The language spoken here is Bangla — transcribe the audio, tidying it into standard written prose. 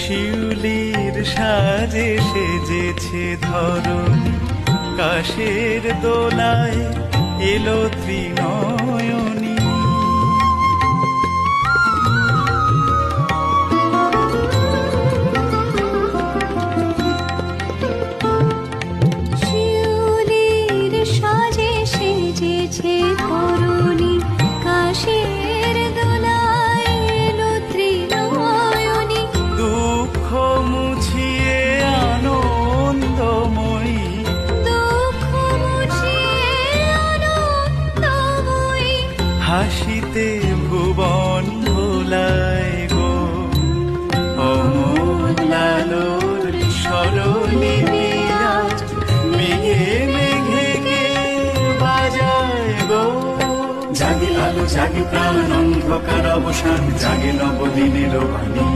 শিউলির সাজে সেজেছে ধরণী, কাশের দোলায় এলো ত্রিনয়নী। শিউলির সাজে সেজেছে ধরণী, কাশের দোলায় এলো ত্রিনয়নী। দুঃখ মুছিয়ে আনন্দময়ী, দুঃখ মুছিয়ে আনন্দময়ী। হাসিতে ভুবন ভোলায় গো। অমল আলোর স্মরণে বিরাজ, মেঘে মেঘে গে বাজায় গো। জাগে আলো জাগে প্রাণ, অন্ধকার অবসান, জাগে নবদিনের বাণী।